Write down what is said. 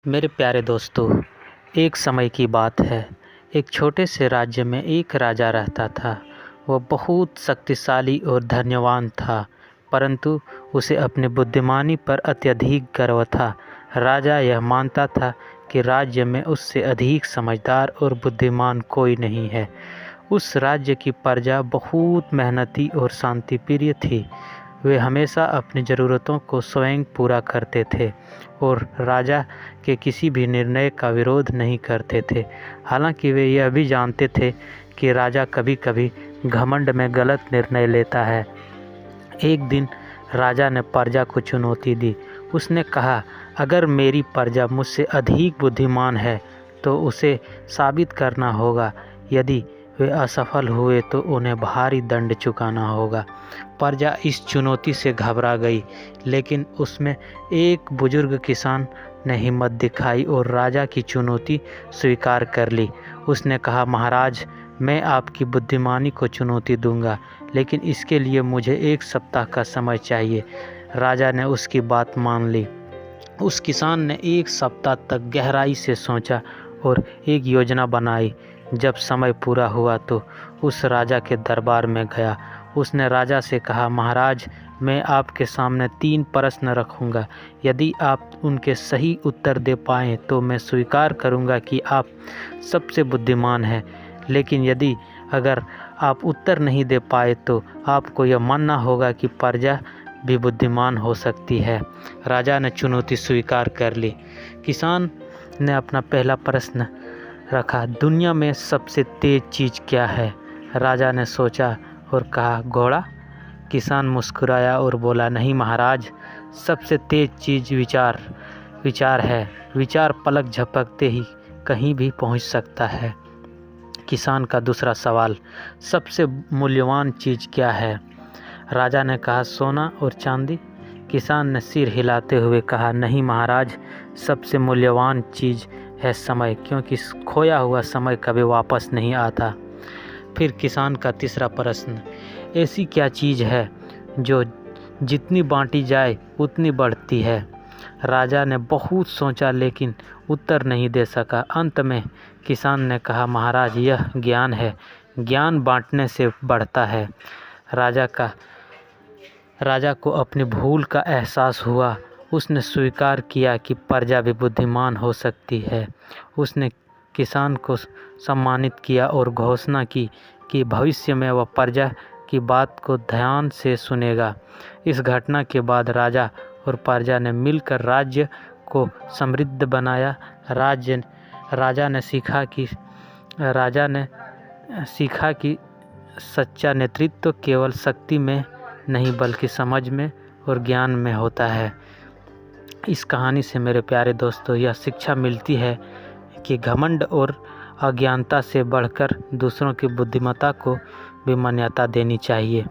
मेरे प्यारे दोस्तों, एक समय की बात है। एक छोटे से राज्य में एक राजा रहता था। वह बहुत शक्तिशाली और धन्यवान था, परंतु उसे अपनी बुद्धिमानी पर अत्यधिक गर्व था। राजा यह मानता था कि राज्य में उससे अधिक समझदार और बुद्धिमान कोई नहीं है। उस राज्य की प्रजा बहुत मेहनती और शांतिप्रिय थी। वे हमेशा अपनी ज़रूरतों को स्वयं पूरा करते थे और राजा के किसी भी निर्णय का विरोध नहीं करते थे। हालांकि वे यह भी जानते थे कि राजा कभी-कभी घमंड में गलत निर्णय लेता है। एक दिन राजा ने प्रजा को चुनौती दी। उसने कहा, अगर मेरी प्रजा मुझसे अधिक बुद्धिमान है तो उसे साबित करना होगा। यदि वे असफल हुए तो उन्हें भारी दंड चुकाना होगा। प्रजा इस चुनौती से घबरा गई, लेकिन उसमें एक बुजुर्ग किसान ने हिम्मत दिखाई और राजा की चुनौती स्वीकार कर ली। उसने कहा, महाराज, मैं आपकी बुद्धिमानी को चुनौती दूंगा, लेकिन इसके लिए मुझे 1 सप्ताह का समय चाहिए। राजा ने उसकी बात मान ली। उस किसान ने 1 सप्ताह तक गहराई से सोचा और एक योजना बनाई। जब समय पूरा हुआ तो उस राजा के दरबार में गया। उसने राजा से कहा, महाराज, मैं आपके सामने 3 प्रश्न रखूंगा। यदि आप उनके सही उत्तर दे पाएँ तो मैं स्वीकार करूंगा कि आप सबसे बुद्धिमान हैं, लेकिन यदि अगर आप उत्तर नहीं दे पाए तो आपको यह मानना होगा कि प्रजा भी बुद्धिमान हो सकती है। राजा ने चुनौती स्वीकार कर ली। किसान ने अपना पहला प्रश्न रखा, दुनिया में सबसे तेज चीज़ क्या है? राजा ने सोचा और कहा, घोड़ा। किसान मुस्कुराया और बोला, नहीं महाराज, सबसे तेज चीज़ विचार है। विचार पलक झपकते ही कहीं भी पहुंच सकता है। किसान का दूसरा सवाल, सबसे मूल्यवान चीज़ क्या है? राजा ने कहा, सोना और चांदी। किसान ने सिर हिलाते हुए कहा, नहीं महाराज, सबसे मूल्यवान चीज़ है समय, क्योंकि खोया हुआ समय कभी वापस नहीं आता। फिर किसान का तीसरा प्रश्न, ऐसी क्या चीज़ है जो जितनी बांटी जाए उतनी बढ़ती है? राजा ने बहुत सोचा लेकिन उत्तर नहीं दे सका। अंत में किसान ने कहा, महाराज, यह ज्ञान है। ज्ञान बांटने से बढ़ता है। राजा को अपनी भूल का एहसास हुआ। उसने स्वीकार किया कि प्रजा भी बुद्धिमान हो सकती है। उसने किसान को सम्मानित किया और घोषणा की कि भविष्य में वह प्रजा की बात को ध्यान से सुनेगा। इस घटना के बाद राजा और प्रजा ने मिलकर राज्य को समृद्ध बनाया। राजा ने सीखा कि सच्चा नेतृत्व केवल शक्ति में नहीं बल्कि समझ में और ज्ञान में होता है। इस कहानी से मेरे प्यारे दोस्तों यह शिक्षा मिलती है कि घमंड और अज्ञानता से बढ़कर दूसरों की बुद्धिमत्ता को भी मान्यता देनी चाहिए।